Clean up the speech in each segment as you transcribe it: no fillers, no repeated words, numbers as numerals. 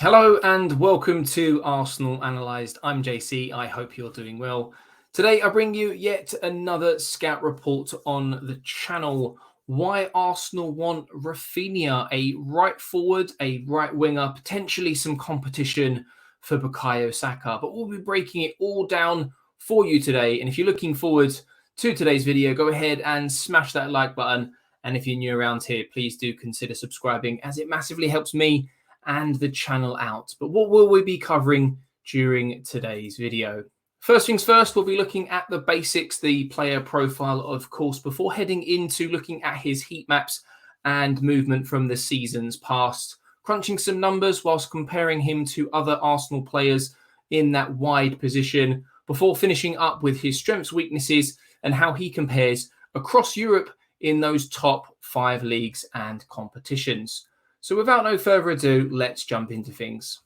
Hello and welcome to Arsenal Analysed. I'm JC. I hope you're doing well. Today I bring you yet another scout report on the channel. Why Arsenal want Raphinha, a right forward, a right winger, potentially some competition for Bukayo Saka. But we'll be breaking it all down for you today. And if you're looking forward to today's video, go ahead and smash that like button. And if you're new around here, please do consider subscribing as it massively helps me and the channel out. But what will we be covering during today's video? First things first, we'll be looking at the basics, the player profile, of course, before heading into looking at his heat maps and movement from the seasons past, crunching some numbers whilst comparing him to other Arsenal players in that wide position, before finishing up with his strengths, weaknesses, and how he compares across Europe in those top 5 leagues and competitions. So without no further ado, let's jump into things.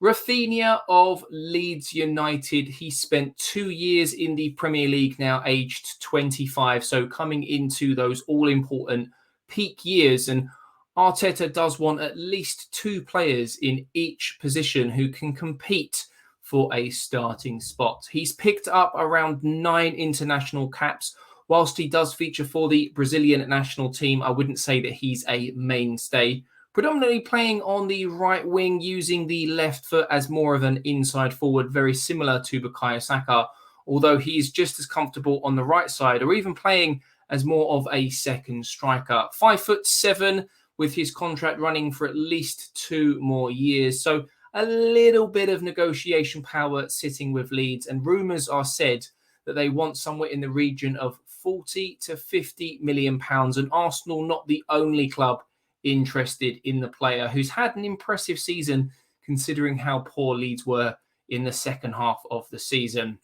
Raphinha of Leeds United. He spent 2 years in the Premier League, now aged 25. So coming into those all-important peak years. And Arteta does want at least 2 players in each position who can compete for a starting spot. He's picked up around 9 international caps. Whilst he does feature for the Brazilian national team, I wouldn't say that he's a mainstay. Predominantly playing on the right wing, using the left foot as more of an inside forward, very similar to Bukayo Saka, although he's just as comfortable on the right side or even playing as more of a second striker. 5'7", with his contract running for at least 2 more years. So a little bit of negotiation power sitting with Leeds, and rumours are said that they want somewhere in the region of 40 to 50 million pounds, and Arsenal not the only club interested in the player, who's had an impressive season considering how poor Leeds were in the second half of the season.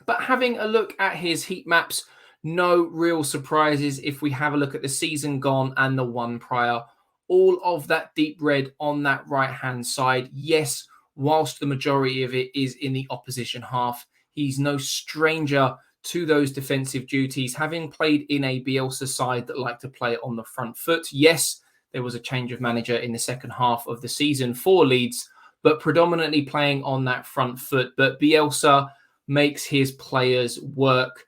But having a look at his heat maps, no real surprises if we have a look at the season gone and the one prior. All of that deep red on that right hand side. Yes, whilst the majority of it is in the opposition half, he's no stranger to those defensive duties, having played in a Bielsa side that like to play on the front foot. Yes, there was a change of manager in the second half of the season for Leeds, but predominantly playing on that front foot. But Bielsa makes his players work.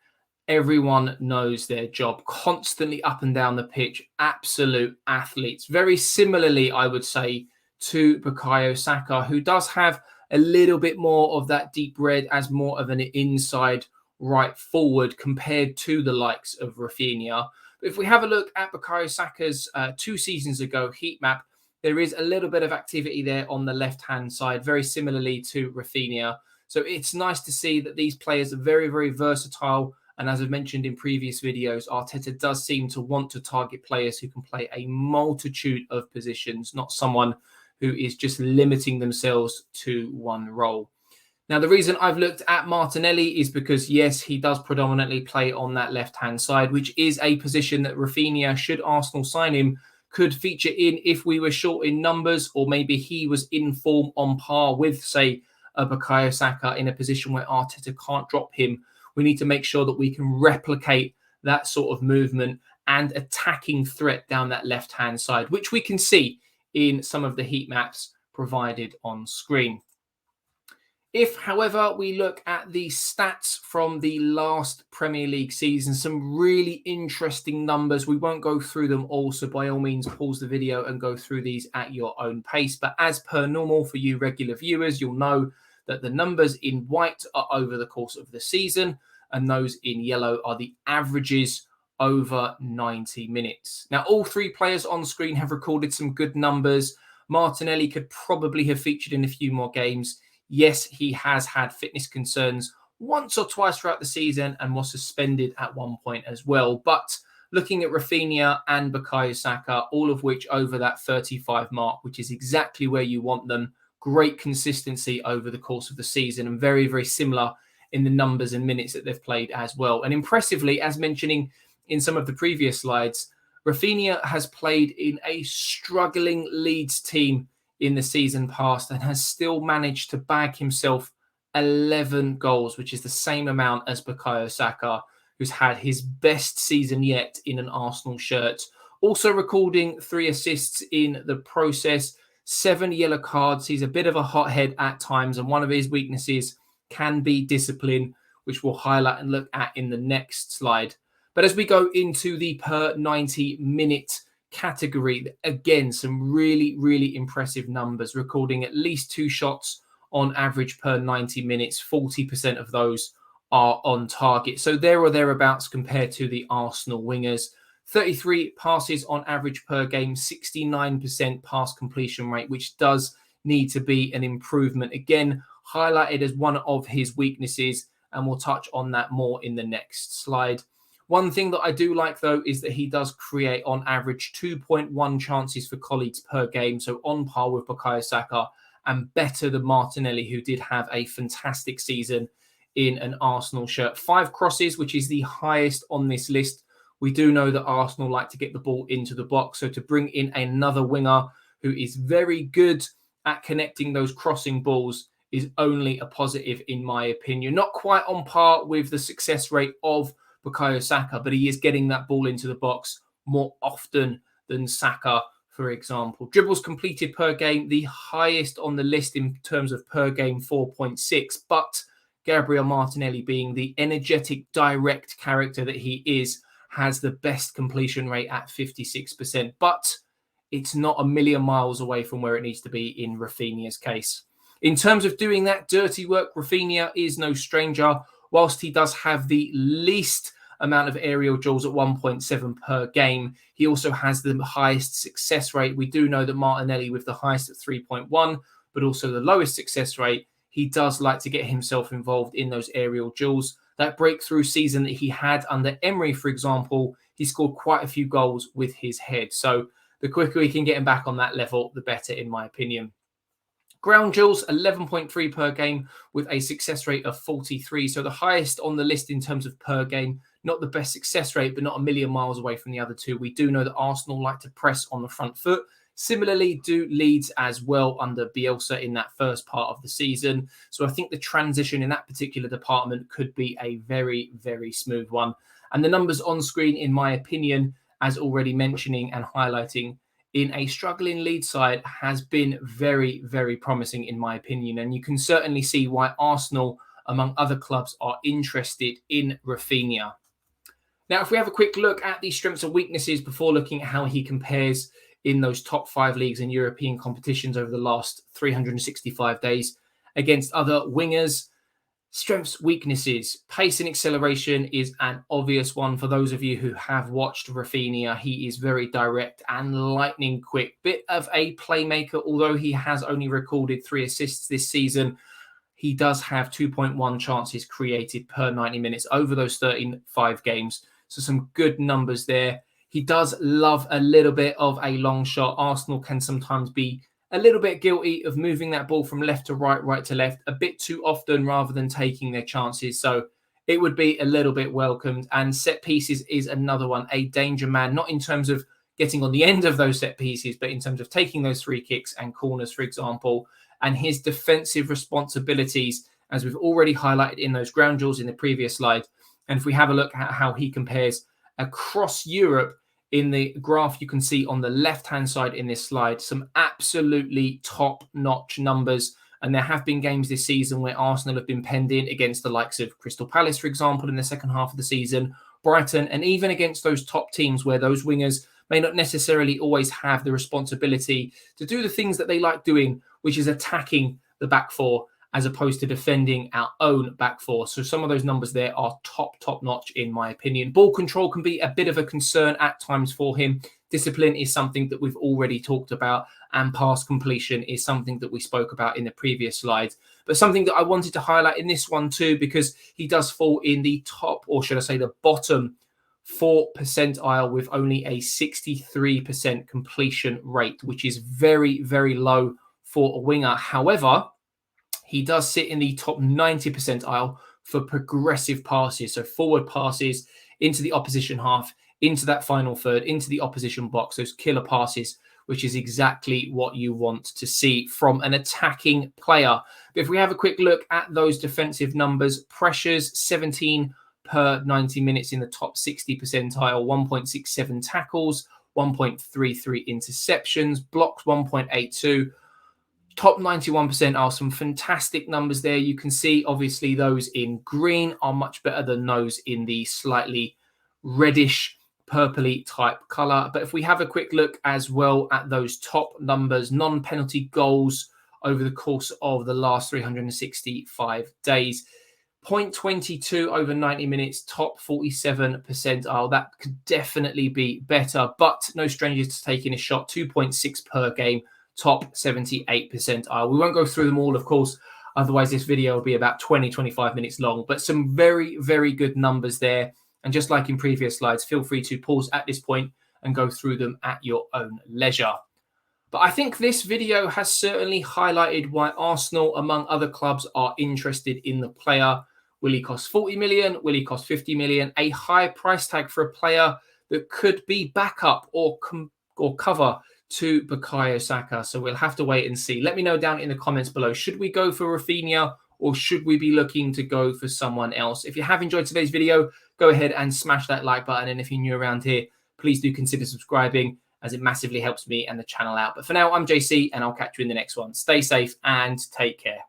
Everyone knows their job, constantly up and down the pitch, absolute athletes. Very similarly, I would say, to Bukayo Saka, who does have a little bit more of that deep red as more of an inside right forward compared to the likes of Raphinha. But if we have a look at Bukayo Saka's 2 seasons ago heat map, there is a little bit of activity there on the left-hand side, very similarly to Raphinha. So it's nice to see that these players are very, very versatile. And as I've mentioned in previous videos, Arteta does seem to want to target players who can play a multitude of positions, not someone who is just limiting themselves to one role. Now, the reason I've looked at Martinelli is because, yes, he does predominantly play on that left-hand side, which is a position that Raphinha, should Arsenal sign him, could feature in if we were short in numbers, or maybe he was in form on par with, say, a Bukayo Saka in a position where Arteta can't drop him. We need to make sure that we can replicate that sort of movement and attacking threat down that left-hand side, which we can see in some of the heat maps provided on screen. If, however, we look at the stats from the last Premier League season, some really interesting numbers. We won't go through them all, so by all means, pause the video and go through these at your own pace. But as per normal for you regular viewers, you'll know that the numbers in white are over the course of the season, and those in yellow are the averages over 90 minutes. Now, all 3 players on screen have recorded some good numbers. Martinelli could probably have featured in a few more games. Yes, he has had fitness concerns once or twice throughout the season and was suspended at one point as well. But looking at Raphinha and Bukayo Saka, all of which over that 35 mark, which is exactly where you want them. Great consistency over the course of the season, and very, very similar in the numbers and minutes that they've played as well. And impressively, as mentioning in some of the previous slides, Raphinha has played in a struggling Leeds team in the season past and has still managed to bag himself 11 goals, which is the same amount as Bukayo Saka, who's had his best season yet in an Arsenal shirt. Also recording 3 assists in the process, 7 yellow cards. He's a bit of a hothead at times, and one of his weaknesses can be discipline, which we'll highlight and look at in the next slide. But as we go into the per 90-minute category, again, some really, really impressive numbers, recording at least 2 shots on average per 90 minutes. 40% of those are on target. So there or thereabouts compared to the Arsenal wingers. 33 passes on average per game, 69% pass completion rate, which does need to be an improvement. Again, highlighted as one of his weaknesses, and we'll touch on that more in the next slide. One thing that I do like, though, is that he does create on average 2.1 chances for colleagues per game, so on par with Bukayo Saka and better than Martinelli, who did have a fantastic season in an Arsenal shirt. 5 crosses, which is the highest on this list. We do know that Arsenal like to get the ball into the box, so to bring in another winger who is very good at connecting those crossing balls is only a positive, in my opinion. Not quite on par with the success rate of Bukayo Saka, but he is getting that ball into the box more often than Saka, for example. Dribbles completed per game, the highest on the list in terms of per game, 4.6. But Gabriel Martinelli, being the energetic, direct character that he is, has the best completion rate at 56%. But it's not a million miles away from where it needs to be in Raphinha's case. In terms of doing that dirty work, Raphinha is no stranger. Whilst he does have the least amount of aerial duels at 1.7 per game, he also has the highest success rate. We do know that Martinelli with the highest at 3.1, but also the lowest success rate. He does like to get himself involved in those aerial duels. That breakthrough season that he had under Emery, for example, he scored quite a few goals with his head. So the quicker we can get him back on that level, the better, in my opinion. Ground duels, 11.3 per game with a success rate of 43. So the highest on the list in terms of per game. Not the best success rate, but not a million miles away from the other two. We do know that Arsenal like to press on the front foot. Similarly, do Leeds as well under Bielsa in that first part of the season. So I think the transition in that particular department could be a very, very smooth one. And the numbers on screen, in my opinion, as already mentioning and highlighting, in a struggling Leeds side has been very, very promising, in my opinion. And you can certainly see why Arsenal, among other clubs, are interested in Raphinha. Now, if we have a quick look at the strengths and weaknesses before looking at how he compares in those top 5 leagues and European competitions over the last 365 days against other wingers. Strengths, weaknesses. Pace and acceleration is an obvious one for those of you who have watched Raphinha. He is very direct and lightning quick. Bit of a playmaker, although he has only recorded 3 assists this season. He does have 2.1 chances created per 90 minutes over those 35 games. So some good numbers there. He does love a little bit of a long shot. Arsenal can sometimes be a little bit guilty of moving that ball from left to right, right to left, a bit too often rather than taking their chances. So it would be a little bit welcomed. And set pieces is another one, a danger man, not in terms of getting on the end of those set pieces, but in terms of taking those free kicks and corners, for example. And his defensive responsibilities, as we've already highlighted in those ground duels in the previous slide. And if we have a look at how he compares across Europe, in the graph you can see on the left-hand side in this slide, some absolutely top-notch numbers. And there have been games this season where Arsenal have been penned in against the likes of Crystal Palace, for example, in the second half of the season, Brighton, and even against those top teams where those wingers may not necessarily always have the responsibility to do the things that they like doing, which is attacking the back four as opposed to defending our own back four. So some of those numbers there are top notch, in my opinion. Ball control can be a bit of a concern at times for him. Discipline is something that we've already talked about, and pass completion is something that we spoke about in the previous slides. But something that I wanted to highlight in this one too, because he does fall in the top, or should I say the bottom 4 percentile with only a 63% completion rate, which is very, very low for a winger. However, he does sit in the top 90 percentile for progressive passes. So forward passes into the opposition half, into that final third, into the opposition box, those killer passes, which is exactly what you want to see from an attacking player. But if we have a quick look at those defensive numbers, pressures, 17 per 90 minutes in the top 60 percentile, 1.67 tackles, 1.33 interceptions, blocks 1.82. Top 91% are some fantastic numbers there. You can see, obviously, those in green are much better than those in the slightly reddish, purpley type color. But if we have a quick look as well at those top numbers, non-penalty goals over the course of the last 365 days, 0.22 over 90 minutes, top 47 percentile. That could definitely be better, but no strangers to taking a shot. 2.6 per game, top 78 percentile. We won't go through them all, of course, otherwise this video will be about 20-25 minutes long, but some very, very good numbers there. And just like in previous slides, feel free to pause at this point and go through them at your own leisure. But I think this video has certainly highlighted why Arsenal, among other clubs, are interested in the player. Will he cost 40 million? Will he cost 50 million? A high price tag for a player that could be backup or cover to Bukayo Saka. So we'll have to wait and see. Let me know down in the comments below. Should we go for Raphinha or should we be looking to go for someone else? If you have enjoyed today's video, go ahead and smash that like button. And if you're new around here, please do consider subscribing, as it massively helps me and the channel out. But for now, I'm JC and I'll catch you in the next one. Stay safe and take care.